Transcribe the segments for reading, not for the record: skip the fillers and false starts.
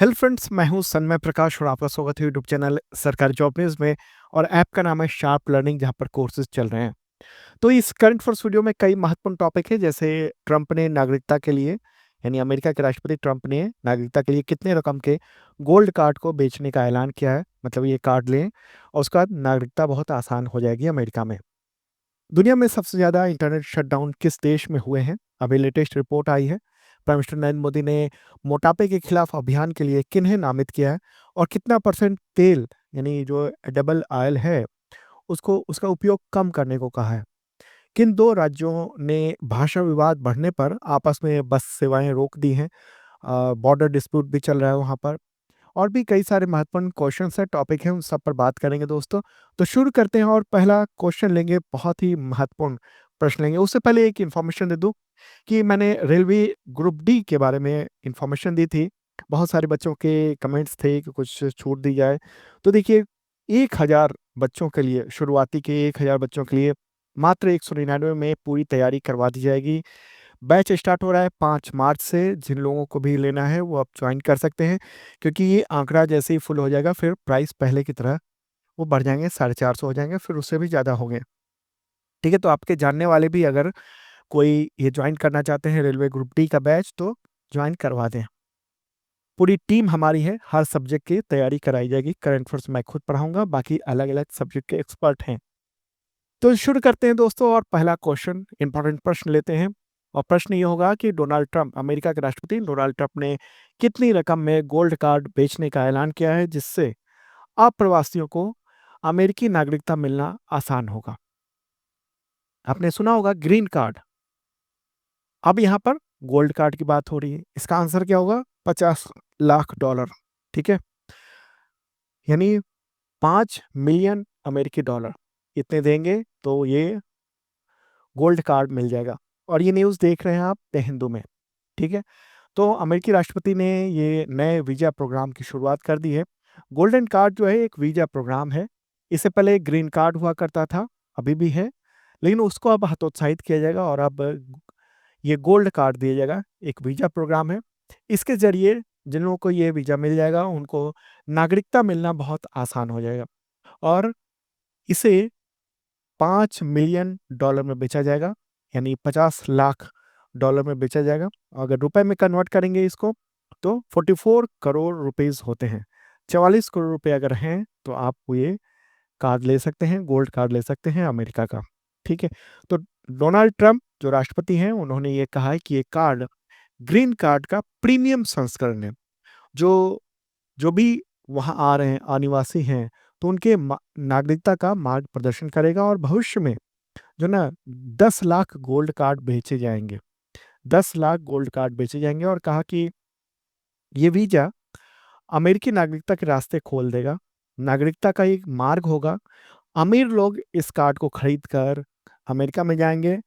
Hello friends, मैं हूं सन्मय प्रकाश और आपका स्वागत है यूट्यूब चैनल सरकारी जॉब न्यूज़ में। और ऐप का नाम है शार्प लर्निंग, जहां पर कोर्सेज चल रहे हैं। तो इस करंट फॉर्स वीडियो में कई महत्वपूर्ण टॉपिक है, जैसे ट्रंप ने नागरिकता के लिए, यानी अमेरिका के राष्ट्रपति ट्रंप ने नागरिकता के लिए कितने रकम के गोल्ड कार्ड को बेचने का ऐलान किया है। मतलब ये कार्ड लें और उसके बाद नागरिकता बहुत आसान हो जाएगी अमेरिका में। दुनिया में सबसे ज़्यादा इंटरनेट शटडाउन किस देश में हुए हैं? अभी लेटेस्ट रिपोर्ट आई है। प्राइम मिनिस्टर नरेंद्र मोदी ने मोटापे के खिलाफ अभियान के लिए किन्हें नामित किया है और कितना परसेंट तेल, यानी जो डबल ऑयल है, उसको उसका उपयोग कम करने को कहा है। किन दो राज्यों ने भाषा विवाद बढ़ने पर आपस में बस सेवाएं रोक दी हैं? बॉर्डर डिस्प्यूट भी चल रहा है वहाँ पर। और भी कई सारे महत्वपूर्ण क्वेश्चंस हैं, टॉपिक हैं, उन सब पर बात करेंगे दोस्तों। तो शुरू करते हैं और पहला क्वेश्चन लेंगे, बहुत ही महत्वपूर्ण प्रश्न लेंगे। उससे पहले एक इन्फॉर्मेशन दे दूं कि मैंने रेलवे ग्रुप डी के बारे में इन्फॉर्मेशन दी थी। बहुत सारे बच्चों के कमेंट्स थे कि कुछ छूट दी जाए। तो देखिए, 1000 बच्चों के लिए, शुरुआती के 1000 बच्चों के लिए मात्र 199 में पूरी तैयारी करवा दी जाएगी। बैच स्टार्ट हो रहा है 5 मार्च से। जिन लोगों को भी लेना है वो अब ज्वाइन कर सकते हैं, क्योंकि ये आंकड़ा जैसे ही फुल हो जाएगा फिर प्राइस पहले की तरह वो बढ़ जाएंगे, 450 हो जाएंगे, फिर उससे भी ज़्यादा होंगे। ठीक है, तो आपके जानने वाले भी अगर कोई ये ज्वाइन करना चाहते हैं रेलवे ग्रुप डी का बैच, तो ज्वाइन करवा दें। पूरी टीम हमारी है, हर सब्जेक्ट की तैयारी कराई जाएगी। करंट अफेयर्स मैं खुद पढ़ाऊंगा, बाकी अलग अलग सब्जेक्ट के एक्सपर्ट हैं। तो शुरू करते हैं दोस्तों, और पहला क्वेश्चन, इंपॉर्टेंट प्रश्न लेते हैं। और प्रश्न ये होगा कि डोनाल्ड ट्रंप, अमेरिका के राष्ट्रपति डोनाल्ड ट्रंप ने कितनी रकम में गोल्ड कार्ड बेचने का ऐलान किया है, जिससे अप्रवासियों को अमेरिकी नागरिकता मिलना आसान होगा? आपने सुना होगा ग्रीन कार्ड। अब यहाँ पर गोल्ड कार्ड की बात हो रही है। इसका आंसर क्या होगा? $50 लाख। ठीक है, यानी 5 मिलियन अमेरिकी डॉलर। इतने देंगे तो ये गोल्ड कार्ड मिल जाएगा। और ये न्यूज़ देख रहे हैं आप द हिंदू में। ठीक है, तो अमेरिकी राष्ट्रपति ने ये नए वीज़ा प्रोग्राम की शुरुआत कर दी है। गोल्डन कार्ड जो है एक वीज़ा प्रोग्राम है। इससे पहले ग्रीन कार्ड हुआ करता था, अभी भी है, लेकिन उसको अब हतोत्साहित किया जाएगा और अब ये गोल्ड कार्ड दिया जाएगा। एक वीज़ा प्रोग्राम है। इसके ज़रिए जिन लोगों को ये वीज़ा मिल जाएगा उनको नागरिकता मिलना बहुत आसान हो जाएगा। और इसे $5 मिलियन में बेचा जाएगा, यानी $50 लाख में बेचा जाएगा। अगर रुपए में कन्वर्ट करेंगे इसको तो 44 करोड़ रुपीस होते हैं। 44 करोड़ रुपए अगर हैं तो आप ये कार्ड ले सकते हैं, गोल्ड कार्ड ले सकते हैं अमेरिका का। ठीक है, तो डोनाल्ड ट्रंप जो राष्ट्रपति हैं उन्होंने ये कहा है कि ये कार्ड ग्रीन कार्ड का प्रीमियम संस्करण है। जो जो भी वहाँ आ रहे हैं, अनिवासी हैं, तो उनके नागरिकता का मार्ग प्रदर्शन करेगा। और भविष्य में जो ना 10 लाख गोल्ड कार्ड बेचे जाएंगे, 10 लाख गोल्ड कार्ड बेचे जाएंगे। और कहा कि ये वीजा अमेरिकी नागरिकता के रास्ते खोल देगा, नागरिकता का एक मार्ग होगा। अमीर लोग इस कार्ड को खरीद कर अमेरिका में जाएंगे,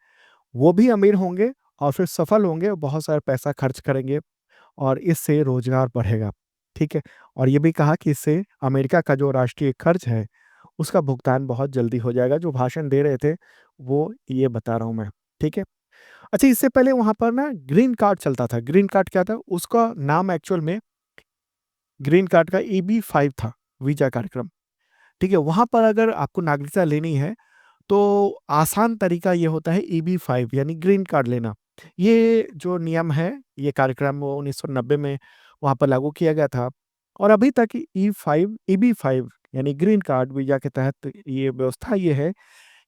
वो भी अमीर होंगे और फिर सफल होंगे, बहुत सारा पैसा खर्च करेंगे और इससे रोजगार बढ़ेगा। ठीक है, और ये भी कहा कि इससे अमेरिका का जो राष्ट्रीय खर्च है उसका भुगतान बहुत जल्दी हो जाएगा। जो भाषण दे रहे थे वो ये बता रहा हूँ मैं। ठीक है, अच्छा, इससे पहले वहाँ पर ना ग्रीन कार्ड चलता था। ग्रीन कार्ड क्या था? उसका नाम एक्चुअल में ग्रीन कार्ड का EB-5 था, वीज़ा कार्यक्रम। ठीक है, वहाँ पर अगर आपको नागरिकता लेनी है तो आसान तरीका ये होता है EB-5 यानी ग्रीन कार्ड लेना। ये जो नियम है, ये कार्यक्रम वो 1990 में वहाँ पर लागू किया गया था। और अभी तक EB-5 यानी ग्रीन कार्ड वीज़ा के तहत ये व्यवस्था ये है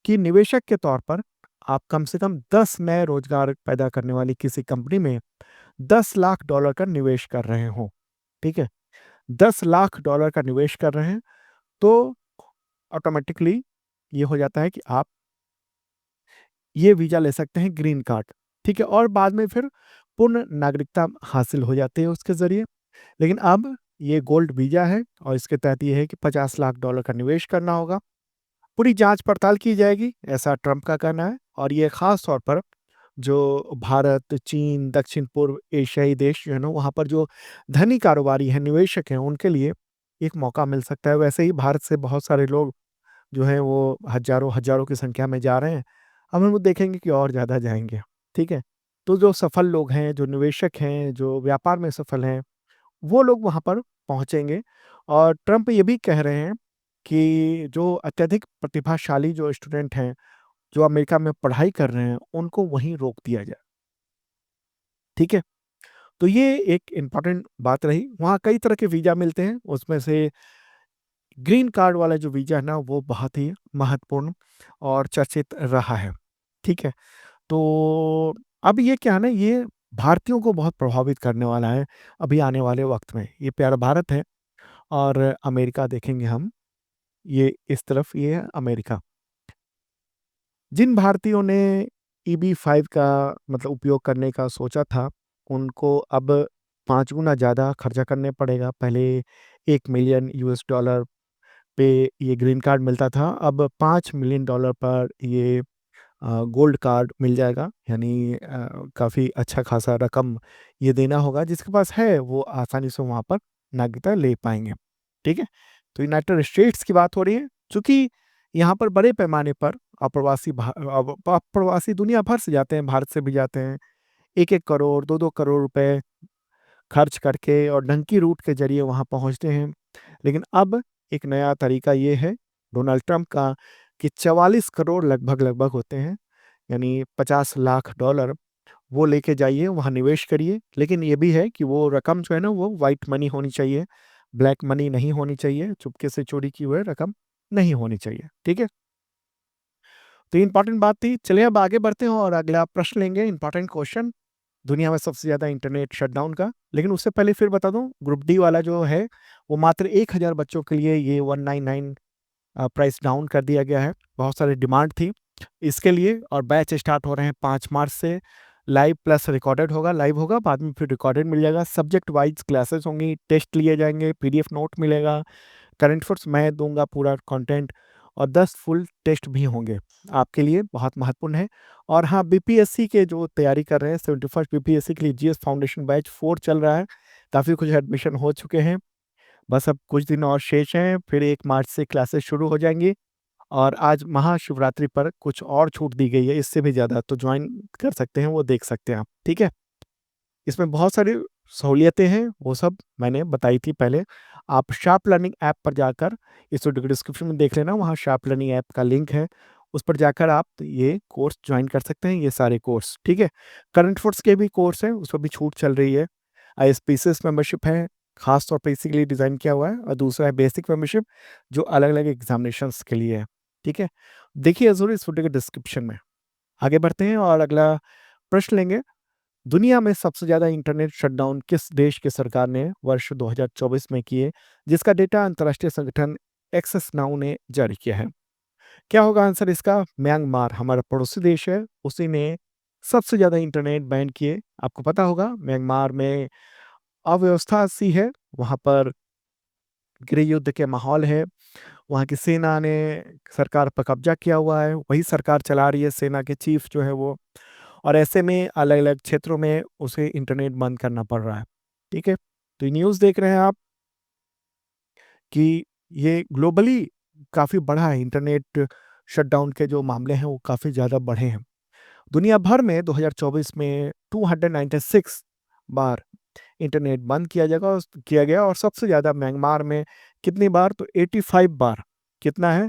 कि निवेशक के तौर पर आप कम से कम 10 नए रोजगार पैदा करने वाली किसी कंपनी में $10 लाख का निवेश कर रहे हों। ठीक है, $10 लाख का निवेश कर रहे हैं तो ऑटोमेटिकली ये हो जाता है कि आप ये वीज़ा ले सकते हैं, ग्रीन कार्ड। ठीक है, और बाद में फिर पूर्ण नागरिकता हासिल हो जाती है उसके ज़रिए। लेकिन अब ये गोल्ड वीज़ा है और इसके तहत ये है कि $50 लाख का निवेश करना होगा। पूरी जाँच-पड़ताल की जाएगी, ऐसा ट्रंप का कहना है। और ये ख़ास तौर पर जो भारत, चीन, दक्षिण-पूर्व एशियाई देश जो है ना, वहाँ पर जो धनी कारोबारी हैं, निवेशक हैं, उनके लिए एक मौका मिल सकता है। वैसे ही भारत से बहुत सारे लोग जो हैं वो हज़ारों-हज़ारों की संख्या में जा रहे हैं। अब हम देखेंगे कि और ज़्यादा जाएँगे। ठीक है? तो जो सफल लोग हैं, जो निवेशक हैं, जो व्यापार में सफल हैं, वो लोग वहाँ पर पहुँचेंगे। और ट्रम्प ये भी कह रहे हैं कि जो अत्यधिक प्रतिभाशाली जो स्टूडेंट हैं, जो अमेरिका में पढ़ाई कर रहे हैं, उनको वहीं रोक दिया जाए। ठीक है? तो ये एक इम्पोर्टेंट बात रही। वहाँ कई तरह के वीज़ा मिलते हैं, उसमें से ग्रीन कार्ड वाला जो वीज़ा है ना, वो बहुत ही महत्वपूर्ण और चर्चित रहा है। ठीक है? तो अब ये क्या है ना, ये भारतीयों को बहुत प्रभावित करने वाला है अभी आने वाले वक़्त में। ये प्यारा भारत है और अमेरिका देखेंगे हम, ये इस तरफ ये है अमेरिका। जिन भारतीयों ने EB-5 का मतलब उपयोग करने का सोचा था, उनको अब 5 गुना ज़्यादा खर्चा करने पड़ेगा। पहले $1 मिलियन पे ये ग्रीन कार्ड मिलता था, अब $5 मिलियन पर ये गोल्ड कार्ड मिल जाएगा। यानी काफ़ी अच्छा खासा रकम ये देना होगा। जिसके पास है वो आसानी से वहाँ पर नागरिकता ले पाएँगे। ठीक है? तो यूनाइटेड स्टेट्स की बात हो रही है। चूँकि यहाँ पर बड़े पैमाने पर अप्रवासी दुनिया भर से जाते हैं, भारत से भी जाते हैं। 1-1 करोड़, 2-2 करोड़ रुपए खर्च करके और डंकी रूट के ज़रिए वहाँ पहुँचते हैं। लेकिन अब एक नया तरीका ये है डोनाल्ड ट्रंप का कि 44 करोड़ लगभग-लगभग होते हैं, यानी $50 लाख वो लेके जाइए, वहाँ निवेश करिए। लेकिन ये भी है कि वो रकम जो है ना, वो व्हाइट मनी होनी चाहिए, ब्लैक मनी नहीं होनी चाहिए, चुपके से चोरी की हुई रकम नहीं होनी चाहिए। ठीक है? तो ये इम्पोर्टेंट बात थी। चलिए अब आगे बढ़ते हैं और अगला प्रश्न लेंगे, इम्पोर्टेंट क्वेश्चन, दुनिया में सबसे ज़्यादा इंटरनेट शटडाउन का। लेकिन उससे पहले फिर बता दूँ, ग्रुप डी वाला जो है, वो मात्र 1000 बच्चों के लिए ये 199 प्राइस डाउन कर दिया गया है। बहुत सारी डिमांड थी इसके लिए और बैच स्टार्ट हो रहे हैं 5 मार्च से। लाइव प्लस रिकॉर्डेड होगा, लाइव होगा, बाद में फिर रिकॉर्डेड मिल जाएगा। सब्जेक्ट वाइज क्लासेस होंगी, टेस्ट लिए जाएंगे, PDF नोट मिलेगा, करंट अफेयर्स मैं दूंगा पूरा कंटेंट, और 10 फुल टेस्ट भी होंगे आपके लिए, बहुत महत्वपूर्ण है। और हाँ, BPSC के जो तैयारी कर रहे हैं, 71st BPSC के लिए GS फाउंडेशन बैच 4 चल रहा है। काफ़ी कुछ एडमिशन हो चुके हैं, बस अब कुछ दिन और शेष हैं, फिर 1 मार्च से क्लासेस शुरू हो जाएंगी। और आज महाशिवरात्रि पर कुछ और छूट दी गई है, इससे भी ज़्यादा, तो ज्वाइन कर सकते हैं, वो देख सकते हैं आप। ठीक है? इसमें बहुत सारी सहूलियतें हैं, वो सब मैंने बताई थी पहले। आप शार्प लर्निंग ऐप पर जाकर इस वीडियो के डिस्क्रिप्शन में देख लेना, वहाँ शार्प लर्निंग ऐप का लिंक है, उस पर जाकर आप ये कोर्स ज्वाइन कर सकते हैं, ये सारे कोर्स। ठीक है? करंट अफेयर्स के भी कोर्स हैं, उस पर भी छूट चल रही है। ISPCS मेंबरशिप है, खास तौर पे इसी के लिए डिज़ाइन किया हुआ है, और दूसरा है बेसिक मेंबरशिप, जो अलग-अलग एग्जामिनेशंस के लिए है। ठीक है? देखिए ज़रूर इस वीडियो के डिस्क्रिप्शन में। आगे बढ़ते हैं और अगला प्रश्न लेंगे। दुनिया में सबसे ज़्यादा इंटरनेट शटडाउन किस देश की सरकार ने वर्ष 2024 में किए, जिसका डेटा अंतर्राष्ट्रीय संगठन एक्सेस नाउ ने जारी किया है? क्या होगा आंसर इसका? म्यांमार, हमारा पड़ोसी देश है, उसी ने सबसे ज़्यादा इंटरनेट बैन किए। आपको पता होगा म्यांमार में अव्यवस्था सी है, वहाँ पर गृह युद्ध के माहौल है, वहाँ की सेना ने सरकार पर कब्जा किया हुआ है, वही सरकार चला रही है, सेना के चीफ जो है वो। और ऐसे में अलग-अलग क्षेत्रों में उसे इंटरनेट बंद करना पड़ रहा है। ठीक है? तो ये न्यूज़ देख रहे हैं आप कि ये ग्लोबली काफ़ी बढ़ा है, इंटरनेट शटडाउन के जो मामले हैं वो काफ़ी ज़्यादा बढ़े हैं। दुनिया भर में 2024 में 296 बार इंटरनेट बंद किया गया, और सबसे ज़्यादा म्यांमार में कितनी बार? तो 85 बार। कितना है?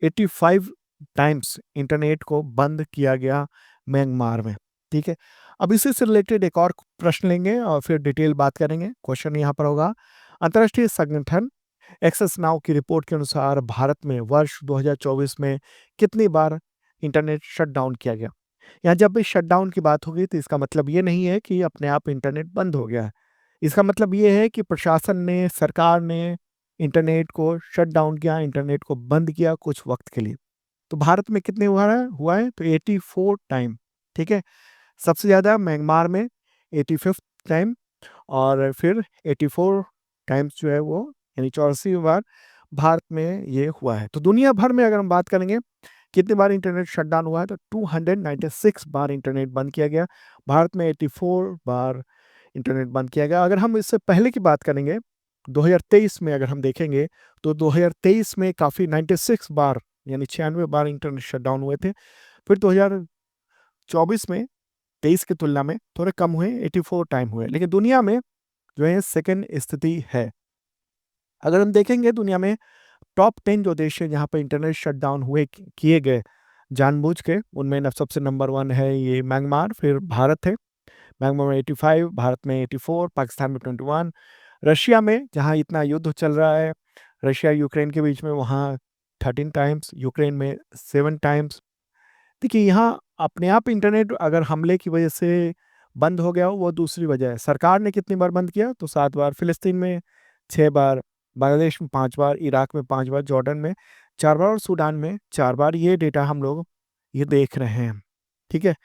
85 टाइम्स इंटरनेट को बंद किया गया म्यांमार में। ठीक है? अब इसी से रिलेटेड एक और प्रश्न लेंगे और फिर डिटेल बात करेंगे। क्वेश्चन यहाँ पर होगा, अंतर्राष्ट्रीय संगठन एक्सेस नाउ की रिपोर्ट के अनुसार भारत में वर्ष 2024 में कितनी बार इंटरनेट शटडाउन किया गया? यहाँ जब भी शटडाउन की बात होगी तो इसका मतलब ये नहीं है कि अपने आप इंटरनेट बंद हो गया है। इसका मतलब ये है कि प्रशासन ने, सरकार ने इंटरनेट को शट डाउन किया, इंटरनेट को बंद किया कुछ वक़्त के लिए। तो भारत में कितने हुआ है? तो 84 टाइम। ठीक है? सबसे ज़्यादा म्यांमार में 85th टाइम, और फिर 84 टाइम्स जो है वो, यानी 84 बार भारत में ये हुआ है। तो दुनिया भर में अगर हम बात करेंगे कितनी बार इंटरनेट शटडाउन हुआ है, तो 296 बार इंटरनेट बंद किया गया। भारत में 84 बार इंटरनेट बंद किया गया। अगर हम इससे पहले की बात करेंगे, 2023 में अगर हम देखेंगे, तो 2023 में काफ़ी 96 बार, यानी 96 बार इंटरनेट शटडाउन हुए थे। फिर 2024 में 23 की तुलना में थोड़े कम हुए, 84 टाइम हुए। लेकिन दुनिया में जो है सेकंड स्थिति है। अगर हम देखेंगे दुनिया में टॉप 10 जो देश हैं जहाँ पर इंटरनेट शटडाउन हुए किए गए जानबूझ के, उनमें सबसे नंबर 1 है ये म्यांमार, फिर भारत है। म्यांमार में 85, भारत में 84, पाकिस्तान में 21, रशिया में जहाँ इतना युद्ध चल रहा है, रशिया यूक्रेन के बीच में, वहाँ 13 टाइम्स, यूक्रेन में 7 टाइम्स। देखिए यहाँ अपने आप इंटरनेट अगर हमले की वजह से बंद हो गया हो वो दूसरी वजह है। सरकार ने कितनी बार बंद किया तो 7 बार, फिलिस्तीन में 6 बार, बांग्लादेश में 5 बार, इराक में 5 बार, जॉर्डन में 4 बार और सूडान में 4 बार। ये डेटा हम लोग ये देख रहे हैं, ठीक है।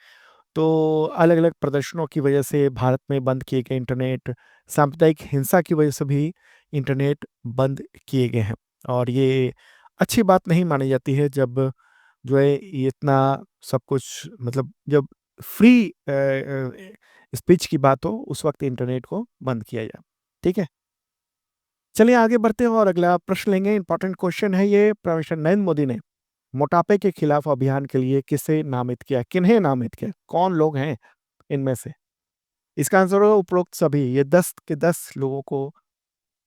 तो अलग अलग प्रदर्शनों की वजह से भारत में बंद किए गए इंटरनेट, सांप्रदायिक हिंसा की वजह से भी इंटरनेट बंद किए गए हैं। और ये अच्छी बात नहीं मानी जाती है जब जो है ये इतना सब कुछ, मतलब जब फ्री स्पीच की बात हो उस वक्त इंटरनेट को बंद किया जाए, ठीक है। चलिए आगे बढ़ते हैं और अगला प्रश्न लेंगे। इंपॉर्टेंट क्वेश्चन है ये। प्रधानमंत्री नरेंद्र मोदी ने मोटापे के खिलाफ अभियान के लिए किसे नामित किया, किन्हें नामित किया, कौन लोग हैं इनमें से? इसका आंसर होगा उपरोक्त सभी। ये 10 के 10 लोगों को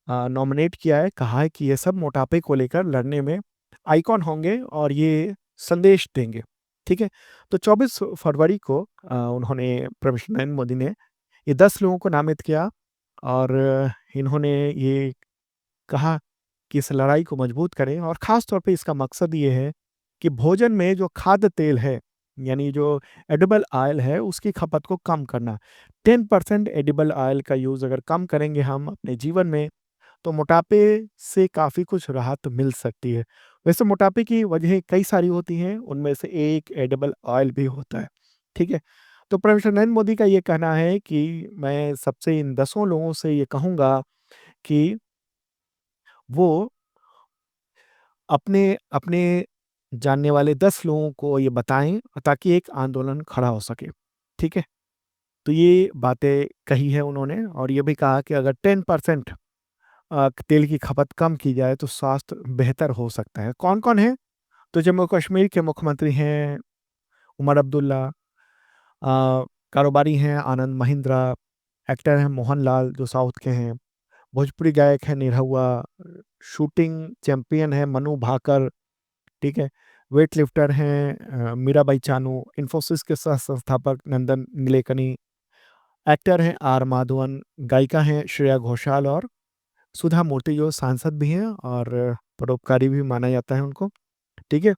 नॉमिनेट किया है, कहा है कि ये सब मोटापे को लेकर लड़ने में आइकॉन होंगे और ये संदेश देंगे, ठीक है। तो 24 फरवरी को उन्होंने, प्रधानमंत्री नरेंद्र मोदी ने ये 10 लोगों को नामित किया और इन्होंने ये कहा कि इस लड़ाई को मजबूत करें और ख़ास तौर पे इसका मकसद ये है कि भोजन में जो खाद्य तेल है, यानी जो एडिबल ऑयल है, उसकी खपत को कम करना। 10% एडिबल ऑयल का यूज़ अगर कम करेंगे हम अपने जीवन में, तो मोटापे से काफ़ी कुछ राहत मिल सकती है। वैसे मोटापे की वजह कई सारी होती हैं, उनमें से एक एडिबल ऑयल भी होता है, ठीक है। तो प्रधानमंत्री नरेंद्र मोदी का ये कहना है कि मैं सबसे इन 10 लोगों से ये कहूँगा कि वो अपने अपने जानने वाले 10 लोगों को ये बताएँ ताकि एक आंदोलन खड़ा हो सके, ठीक है। तो ये बातें कही है उन्होंने और ये भी कहा कि अगर 10% तेल की खपत कम की जाए तो स्वास्थ्य बेहतर हो सकता है। कौन-कौन है? तो जम्मू कश्मीर के मुख्यमंत्री हैं उमर अब्दुल्ला, कारोबारी हैं आनंद महिंद्रा, एक्टर हैं मोहनलाल जो साउथ के हैं, भोजपुरी गायक हैं निरहुआ, शूटिंग चैंपियन हैं मनु भाकर, ठीक है। वेट लिफ्टर हैं मीराबाई चानू, इन्फोसिस के सह-संस्थापक नंदन निलेकनी, एक्टर हैं आर माधवन, गायिका हैं श्रेया घोषाल और सुधा मूर्ति जो सांसद भी हैं और परोपकारी भी माना जाता है उनको, ठीक है।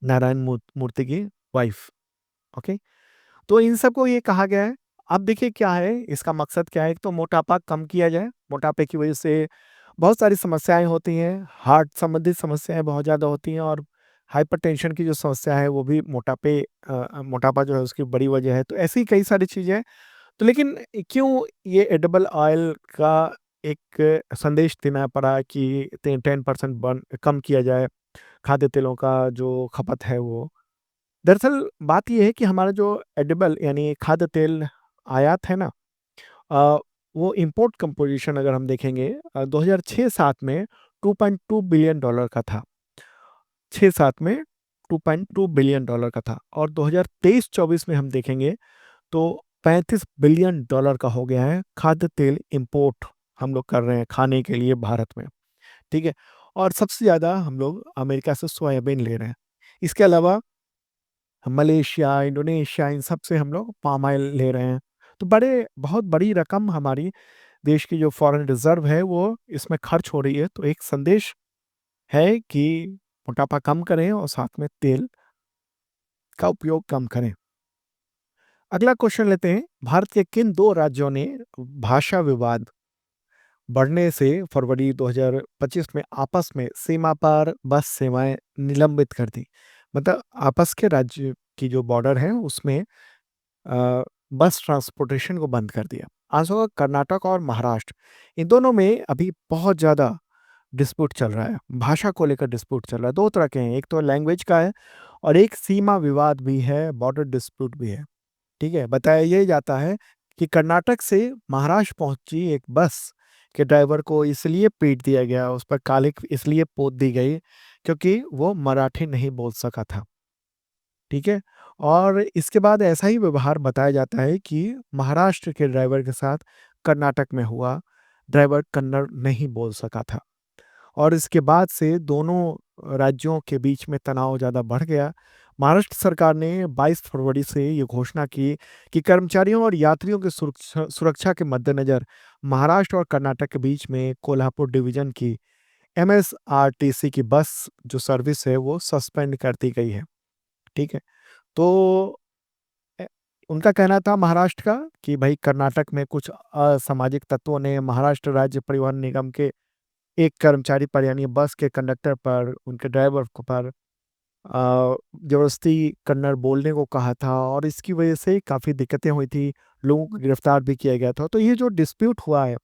नारायण मूर्ति की वाइफ, ओके। तो इन सबको ये कहा गया है। अब देखिए क्या है, इसका मकसद क्या है? एक तो मोटापा कम किया जाए, मोटापे की वजह से बहुत सारी समस्याएँ होती हैं, हार्ट संबंधित समस्याएँ बहुत ज़्यादा होती हैं और हाइपरटेंशन की जो समस्या है वो भी मोटापा जो है उसकी बड़ी वजह है। तो ऐसी कई सारी चीज़ें हैं। तो लेकिन क्यों ये एडिबल ऑयल का एक संदेश देना पड़ा कि 10% कम किया जाए, खाद्य तेलों का जो खपत है वो? दरअसल बात ये है कि हमारा जो एडिबल यानी खाद्य तेल आयात है ना, अ, वो इम्पोर्ट कंपोज़िशन अगर हम देखेंगे 2006-7 में $2.2 बिलियन का था। 6-7 में $2.2 बिलियन का था और 2023-24 में हम देखेंगे तो $35 बिलियन का हो गया है खाद्य तेल इम्पोर्ट हम लोग कर रहे हैं खाने के लिए भारत में, ठीक है? और सबसे ज़्यादा हम लोग अमेरिका से सोयाबीन ले रहे हैं। इसके अलावा मलेशिया, इंडोनेशिया इन सब से हम लोग पाम ऑयल ले रहे हैं। तो बहुत बड़ी रकम हमारी देश की जो फॉरेन रिज़र्व है वो इसमें खर्च हो रही है। तो एक संदेश है कि मोटापा कम करें और साथ में तेल का उपयोग कम करें। अगला क्वेश्चन लेते हैं। भारत के किन 2 राज्यों ने भाषा विवाद बढ़ने से फरवरी 2025 में आपस में सीमा पार बस सेवाएं निलंबित कर दी? मतलब आपस के राज्य की जो बॉर्डर है उसमें बस ट्रांसपोर्टेशन को बंद कर दिया। आंसर होगा कर्नाटक और महाराष्ट्र। इन दोनों में अभी बहुत ज़्यादा डिस्प्यूट चल रहा है। भाषा को लेकर डिस्प्यूट चल रहा है। 2 तरह के हैं, एक तो लैंग्वेज का है और एक सीमा विवाद भी है, बॉर्डर डिस्प्यूट भी है। ठीक है, बताया ये जाता है कि कर्नाटक से महाराष्ट्र पहुंची एक बस के ड्राइवर को इसलिए पीट दिया गया, उस पर कालिक इसलिए पोत दी गई क्योंकि वो मराठी नहीं बोल सका था। ठीक है, और इसके बाद ऐसा ही व्यवहार बताया जाता है कि महाराष्ट्र के ड्राइवर के साथ कर्नाटक में हुआ, ड्राइवर कन्नड़ नहीं बोल सका था और इसके बाद से दोनों राज्यों के बीच में तनाव ज़्यादा बढ़ गया। महाराष्ट्र सरकार ने 22 फरवरी से ये घोषणा की कि कर्मचारियों और यात्रियों की सुरक्षा के मद्देनज़र महाराष्ट्र और कर्नाटक के बीच में कोल्हापुर डिवीज़न की एमएसआरटीसी की बस जो सर्विस है वो सस्पेंड कर दी गई है, ठीक है? तो ए, उनका कहना था महाराष्ट्र का कि भाई कर्नाटक में कुछ असामाजिक तत्वों ने महाराष्ट्र राज्य परिवहन निगम के एक कर्मचारी पर यानी बस के कंडक्टर पर, उनके ड्राइवर पर ज़बरदस्ती कन्नड़ बोलने को कहा था और इसकी वजह से काफ़ी दिक्कतें हुई थी, लोगों को गिरफ्तार भी किया गया था। तो ये जो डिस्प्यूट हुआ है,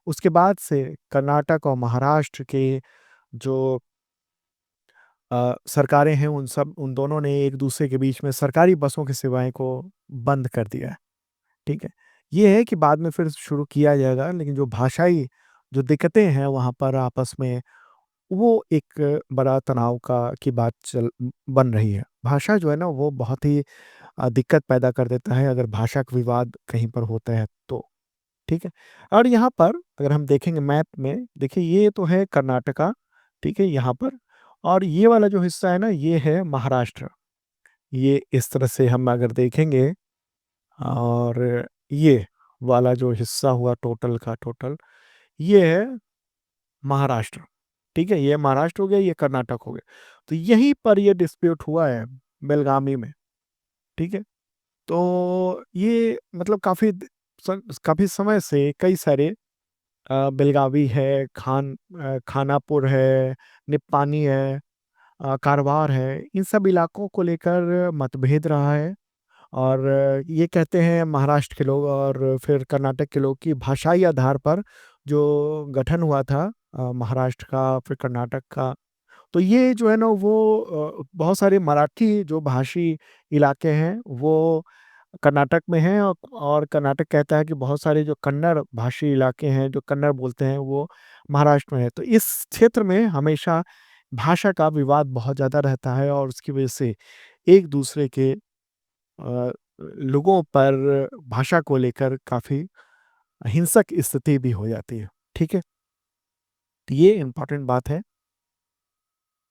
उसके बाद से कर्नाटक और महाराष्ट्र के जो सरकारें हैं उन दोनों ने एक दूसरे के बीच में सरकारी बसों की सेवाएँ को बंद कर दिया है, ठीक है? ये है कि बाद में फिर शुरू किया जाएगा लेकिन जो भाषाई जो दिक्कतें हैं वहाँ पर आपस में वो एक बड़ा तनाव का की बात बन रही है। भाषा जो है ना वो बहुत ही दिक्कत पैदा कर देता है अगर भाषा का विवाद कहीं पर होता है तो, ठीक है? और यहाँ पर अगर हम देखेंगे मैप में देखिए ये तो है कर्नाटका, ठीक है? यहाँ पर और ये वाला जो हिस्सा है ना ये है महाराष्ट्र। ये इस तरह से हम अगर देखेंगे और ये वाला जो हिस्सा हुआ टोटल का टोटल, ये है महाराष्ट्र, ठीक है? ये महाराष्ट्र हो गया, ये कर्नाटक हो गया। तो यहीं पर ये डिस्प्यूट हुआ है बेलगामी में, ठीक है? तो ये मतलब काफ़ी समय से कई सारे बेलगावी है, खानापुर है, निप्पानी है, कारवार है, इन सब इलाकों को लेकर मतभेद रहा है और ये कहते हैं महाराष्ट्र के लोग और फिर कर्नाटक के लोग कि भाषाई आधार पर जो गठन हुआ था महाराष्ट्र का फिर कर्नाटक का, तो ये जो है ना वो बहुत सारे मराठी जो भाषी इलाके हैं वो कर्नाटक में हैं और कर्नाटक कहता है कि बहुत सारे जो कन्नड़ भाषी इलाके हैं, जो कन्नड़ बोलते हैं वो महाराष्ट्र में है। तो इस क्षेत्र में हमेशा भाषा का विवाद बहुत ज़्यादा रहता है और उसकी वजह से एक दूसरे के लोगों पर भाषा को लेकर काफ़ी हिंसक स्थिति भी हो जाती है, ठीक है? तो ये इम्पोर्टेंट बात है।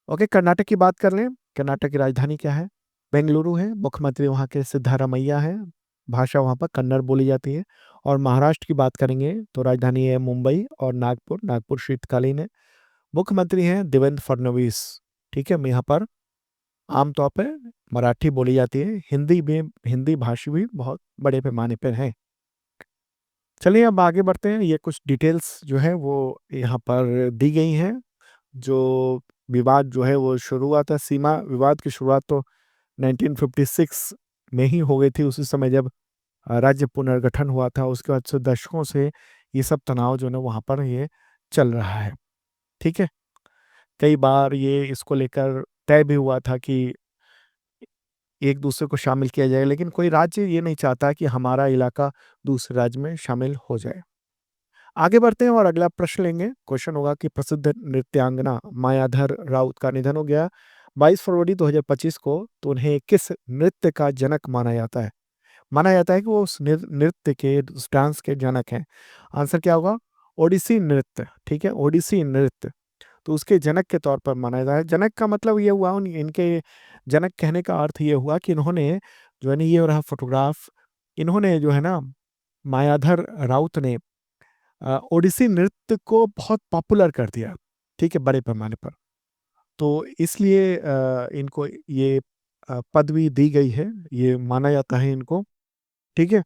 ओके, कर्नाटक की बात कर लें। कर्नाटक की राजधानी क्या है? बेंगलुरु है, मुख्यमंत्री वहाँ के सिद्धारमैया हैं, भाषा वहाँ पर कन्नड़ बोली जाती है और महाराष्ट्र की बात करेंगे तो राजधानी है मुंबई और नागपुर शीतकालीन है। मुख्यमंत्री हैं देवेंद्र फडणवीस, ठीक है? यहाँ पर आमतौर पे मराठी बोली जाती है, हिंदी भाषी भी बहुत बड़े पैमाने पर हैं। चलिए अब आगे बढ़ते हैं, ये कुछ डिटेल्स जो है वो यहाँ पर दी गई हैं। जो विवाद जो है वो शुरू हुआ था, सीमा विवाद की शुरुआत तो 1956 में ही हो गई थी, उसी समय जब राज्य पुनर्गठन हुआ था। उसके बाद से दशकों से ये सब तनाव जो है ना वहाँ पर ये चल रहा है, ठीक है? कई बार ये इसको लेकर तय भी हुआ था कि एक दूसरे को शामिल किया जाए, लेकिन कोई राज्य ये नहीं चाहता कि हमारा इलाका दूसरे राज्य में शामिल हो जाए। आगे बढ़ते हैं और अगला प्रश्न लेंगे। क्वेश्चन होगा कि प्रसिद्ध नृत्यांगना मायाधर राउत का निधन हो गया 22 फरवरी 2025 को, तो उन्हें किस नृत्य का जनक माना जाता है? माना जाता है कि वो उस नृत्य के, उस डांस के जनक हैं। आंसर क्या होगा? ओडिसी नृत्य, ठीक है? ओडिसी नृत्य। तो उसके जनक के तौर पर माना जाता है। जनक का मतलब ये हुआ इनके जनक कहने का अर्थ ये हुआ कि इन्होंने जो है ना ये रहा फोटोग्राफ, इन्होंने जो है ना मायाधर राउत ने ओडिसी नृत्य को बहुत पॉपुलर कर दिया, ठीक है? बड़े पैमाने पर। तो इसलिए इनको ये पदवी दी गई है, ये माना जाता है इनको, ठीक है?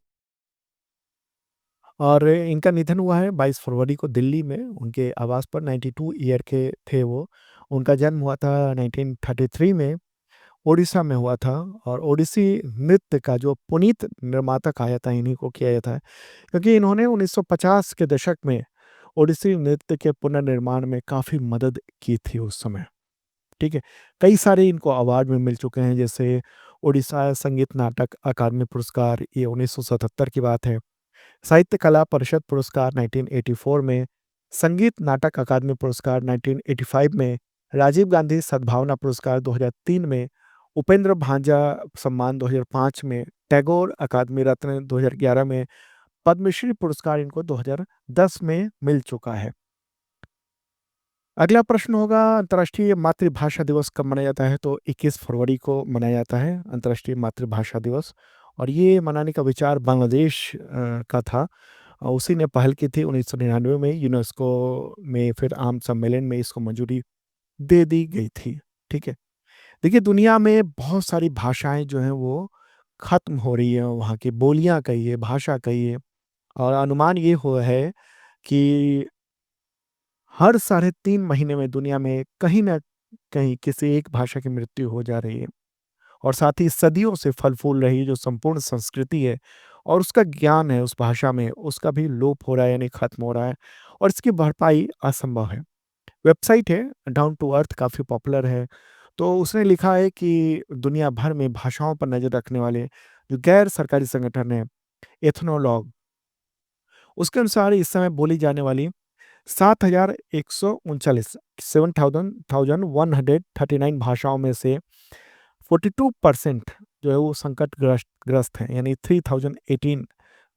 और इनका निधन हुआ है 22 फरवरी को दिल्ली में उनके आवास पर, 92 ईयर के थे वो। उनका जन्म हुआ था 1933 में, ओडिशा में हुआ था और ओडिसी नृत्य का जो पुनीत निर्माता कहा जाता है इन्हीं को किया जाता है, क्योंकि इन्होंने 1950 के दशक में ओडिसी नृत्य के पुनर्निर्माण में काफ़ी मदद की थी उस समय, ठीक है? कई सारे इनको अवार्ड में मिल चुके हैं, जैसे ओडिशा संगीत नाटक अकादमी पुरस्कार, ये 1977 की बात है। साहित्य कला परिषद पुरस्कार 1984 में, संगीत नाटक अकादमी पुरस्कार 1985 में, राजीव गांधी सद्भावना पुरस्कार 2003 में, उपेंद्र भांजा सम्मान 2005 में, टैगोर अकादमी रत्न 2011 में, पद्मश्री पुरस्कार इनको 2010 में मिल चुका है। अगला प्रश्न होगा, अंतर्राष्ट्रीय मातृभाषा दिवस कब मनाया जाता है? तो 21 फरवरी को मनाया जाता है अंतर्राष्ट्रीय मातृभाषा दिवस। और ये मनाने का विचार बांग्लादेश का था। उसी ने पहल की थी 1999 में, यूनेस्को में फिर आम सम्मेलन में इसको मंजूरी दे दी गई थी। ठीक है। देखिए, दुनिया में बहुत सारी भाषाएं जो हैं वो खत्म हो रही हैं, वहाँ की बोलियां कहिए, भाषा कहिए, और अनुमान ये हुआ है कि हर 3.5 महीने में दुनिया में कहीं न कहीं किसी एक भाषा की मृत्यु हो जा रही है। और साथ ही सदियों से फल-फूल रही जो संपूर्ण संस्कृति है और उसका ज्ञान है उस भाषा में, उसका भी लोप हो रहा है, यानी खत्म हो रहा है, और इसकी भरपाई असंभव है। वेबसाइट है डाउन टू अर्थ, काफ़ी पॉपुलर है। तो उसने लिखा है कि दुनिया भर में भाषाओं पर नज़र रखने वाले जो गैर सरकारी संगठन है, एथनोलॉग, उसके अनुसार इस समय बोली जाने वाली 7,139 7,139 भाषाओं में से 42% जो है वो संकट ग्रस्त ग्रस्त हैं, यानी 3018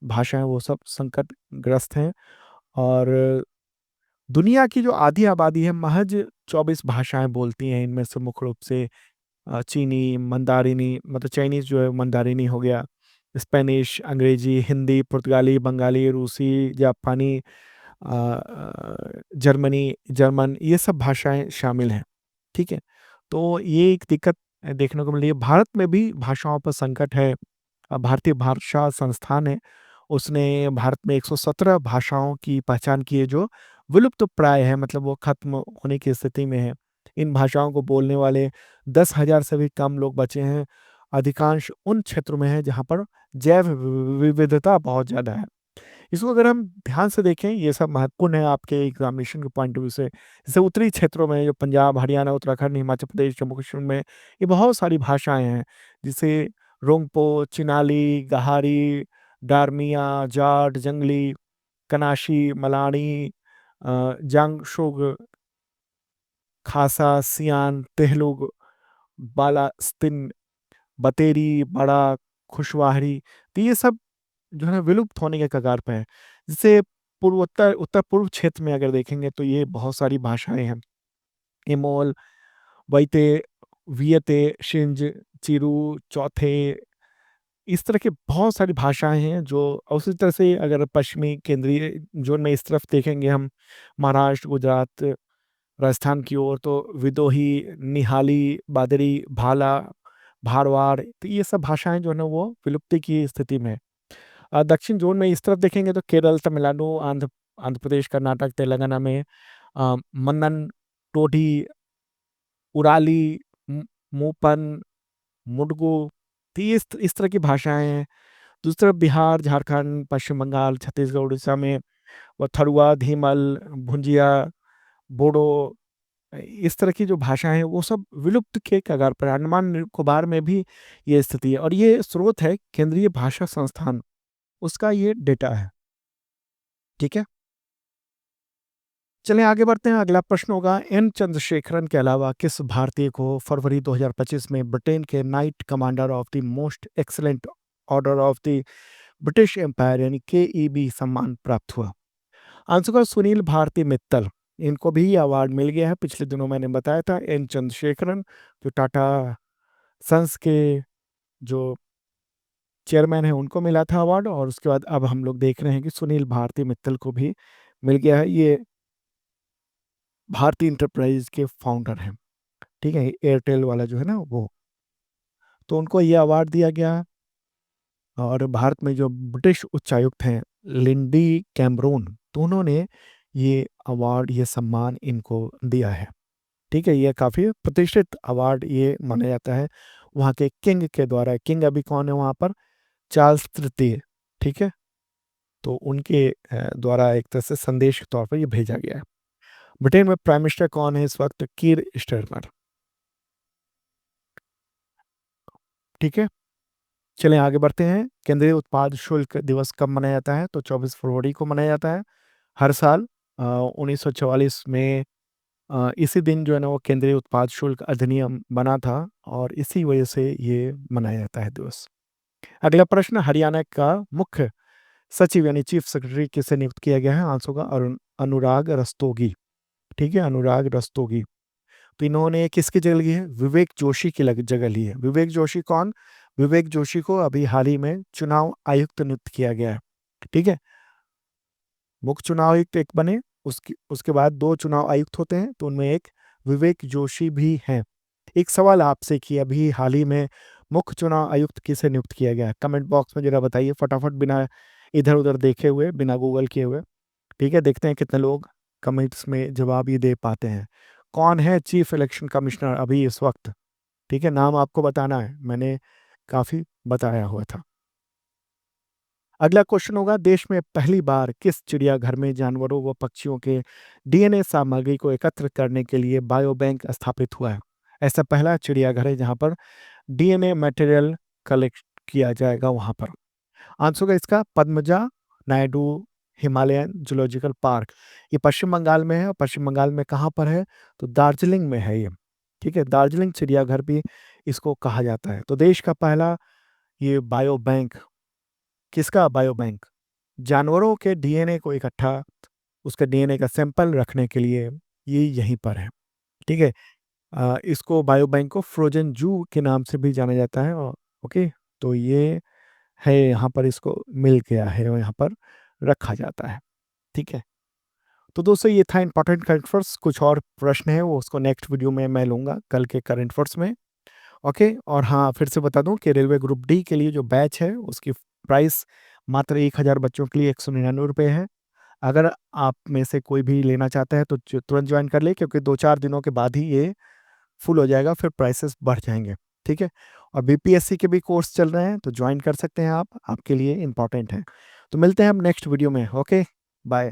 भाषाएं वो सब संकट ग्रस्त हैं। और दुनिया की जो आधी आबादी है महज 24 भाषाएं बोलती हैं। इनमें से मुख्य रूप से चीनी, मंदारिनी, मतलब चाइनीज़ जो है मंदारिनी हो गया, स्पेनिश, अंग्रेजी, हिंदी, पुर्तगाली, बंगाली, रूसी, जापानी, जर्मनी जर्मन, ये सब भाषाएँ शामिल हैं। ठीक है? तो ये एक दिक्कत देखने को मिल रही है। भारत में भी भाषाओं पर संकट है। भारतीय भाषा संस्थान है, उसने भारत में 117 भाषाओं की पहचान की है जो विलुप्त प्राय है, मतलब वो खत्म होने की स्थिति में है। इन भाषाओं को बोलने वाले 10,000 से भी कम लोग बचे हैं। अधिकांश उन क्षेत्रों में है जहाँ पर जैव विविधता बहुत ज़्यादा है। इसको अगर हम ध्यान से देखें, ये सब महत्वपूर्ण है आपके एग्जामिनेशन के पॉइंट ऑफ व्यू से। जैसे उत्तरी क्षेत्रों में जो पंजाब, हरियाणा, उत्तराखंड, हिमाचल प्रदेश, जम्मू कश्मीर में ये बहुत सारी भाषाएं हैं, जैसे रोंगपो, चिनाली, गहारी, डारमिया, जाट, जंगली, कनाशी, मलानी, जांगशुग, खासा, सियान, तेहलुग, बालास्तिन, बतेरी, बड़ा, खुशवाहरी, तो ये सब जो है विलुप्त होने के कगार पे हैं। जैसे उत्तर-पूर्व क्षेत्र में अगर देखेंगे तो ये बहुत सारी भाषाएँ हैं। इमोल, वैते, वियते, शिंज, चिरू, चौथे, इस तरह की बहुत सारी भाषाएँ हैं जो, और उसी तरह से अगर पश्चिमी केंद्रीय ज़ोन में इस तरफ देखेंगे हम, महाराष्ट्र, गुजरात, राजस्थान की ओर, तो विदोही, निहाली, बादरी, भाला, भारवाड़, तो ये सब भाषाएँ जो है ना वो विलुप्ति की स्थिति में है। दक्षिण ज़ोन में इस तरफ देखेंगे तो केरल, तमिलनाडु, आंध्र प्रदेश, कर्नाटक, तेलंगाना में मन्नन, टोडी, उराली, मूपन, मुडगु, तो ये इस तरह की भाषाएँ हैं। दूसरी तरफ बिहार, झारखंड, पश्चिम बंगाल, छत्तीसगढ़, उड़ीसा में वो थरुआ, धीमल, भुंजिया, बोडो, इस तरह की जो भाषाएँ हैं वो सब विलुप्त के कगार पर हैं। अंडमान निकोबार में भी ये स्थिति है, और ये स्रोत है केंद्रीय भाषा संस्थान, उसका ये डेटा है। ठीक है? चलिए आगे बढ़ते हैं। अगला प्रश्न होगा, एन चंद्रशेखरन के अलावा किस भारतीय को फरवरी 2025 में ब्रिटेन के Knight Commander of the Most Excellent Order of the British Empire यानी केईबी सम्मान प्राप्त हुआ? आंसर सुनील भारती मित्तल, इनको भी अवार्ड मिल गया है। पिछले दिनों मैंने बताया था एन चंद्रशेखरन जो टाटा सन्स के जो चेयरमैन हैं उनको मिला था अवार्ड, और उसके बाद अब हम लोग देख रहे हैं कि सुनील भारती मित्तल को भी मिल गया है। ये भारती इंटरप्राइज के फाउंडर हैं। ठीक है, एयरटेल वाला जो है ना वो, तो उनको ये अवार्ड दिया गया। और भारत में जो ब्रिटिश उच्चायुक्त हैं लिंडी कैमरून, तो उन्होंने ये अवार्ड, ये सम्मान इनको दिया है। ठीक है, ये काफ़ी प्रतिष्ठित अवार्ड ये माना जाता है वहाँ के किंग के द्वारा। किंग अभी कौन है वहाँ पर? चार्ल्स तृतीय। ठीक है, तो उनके द्वारा एक तरह से संदेश के तौर पर ये भेजा गया है। ब्रिटेन में प्राइम मिनिस्टर कौन है इस वक्त? कीर स्टारमर। ठीक है, चलें आगे बढ़ते हैं। केंद्रीय उत्पाद शुल्क दिवस कब मनाया जाता है? तो 24 फरवरी को मनाया जाता है हर साल। 1944 में इसी दिन जो है ना वो केंद्रीय उत्पाद शुल्क अधिनियम बना था, और इसी वजह से ये मनाया जाता है दिवस। अगला प्रश्न, हरियाणा का मुख्य सचिव यानी चीफ सेक्रेटरी किसे नियुक्त किया गया है? आंसर होगा अनुराग रस्तोगी। ठीक है, अनुराग रस्तोगी। तो इन्होंने किसकी जगह ली है? विवेक जोशी की जगह ली है। विवेक जोशी कौन? विवेक जोशी को अभी हाल ही में चुनाव आयुक्त नियुक्त किया गया है। ठीक है, मुख्य चुनाव आयुक्त एक बने, उसके बाद 2 चुनाव आयुक्त होते हैं, तो उनमें एक विवेक जोशी भी हैं। एक सवाल आपसे कि अभी हाल ही में मुख्य चुनाव आयुक्त किसे नियुक्त किया गया है? कमेंट बॉक्स में जरा बताइए फटाफट, बिना इधर उधर देखे हुए, बिना गूगल किए हुए। ठीक है, देखते हैं कितने लोग कमेंट्स में जवाब ये दे पाते हैं। कौन है चीफ इलेक्शन कमिश्नर अभी इस वक्त? ठीक है, नाम आपको बताना है, मैंने काफी बताया हुआ था। अगला क्वेश्चन होगा, देश में पहली बार किस चिड़ियाघर में जानवरों व पक्षियों के डीएनए सामग्री को एकत्र करने के लिए बायो बैंक स्थापित हुआ है? ऐसा पहला चिड़ियाघर है जहां पर डीएनए मटेरियल कलेक्ट किया जाएगा वहां पर। आंसर होगा इसका Padmaja Naidu Himalayan zoological park. ये पश्चिम बंगाल में है, और पश्चिम बंगाल में कहाँ पर है? तो दार्जिलिंग में है ये। ठीक है, दार्जिलिंग चिड़ियाघर भी इसको कहा जाता है। तो देश का पहला ये बायो बैंक, किसका बायो बैंक? जानवरों के डीएनए को इकट्ठा, उसके डीएनए का सैंपल रखने के लिए ये यहीं पर है। ठीक है, इसको बायो बैंक को फ्रोजन जू के नाम से भी जाना जाता है। और ओके, तो ये है, यहाँ पर इसको मिल गया है और यहाँ पर रखा जाता है। ठीक है, तो दोस्तों ये था इंपॉर्टेंट करंट अफेयर्स। कुछ और प्रश्न है वो उसको नेक्स्ट वीडियो में मैं लूँगा कल के करंट अफेयर्स में। ओके, और हाँ, फिर से बता दूं कि रेलवे ग्रुप डी के लिए जो बैच है उसकी प्राइस मात्र 1000 बच्चों के लिए 199 रुपये है। अगर आप में से कोई भी लेना चाहता है तो तुरंत ज्वाइन कर ले, क्योंकि 2-4 दिनों के बाद ही ये फुल हो जाएगा, फिर प्राइसेस बढ़ जाएंगे। ठीक है, और बीपीएससी के भी कोर्स चल रहे हैं, तो ज्वाइन कर सकते हैं आप, आपके लिए इंपॉर्टेंट है। तो मिलते हैं हम नेक्स्ट वीडियो में। Okay, bye.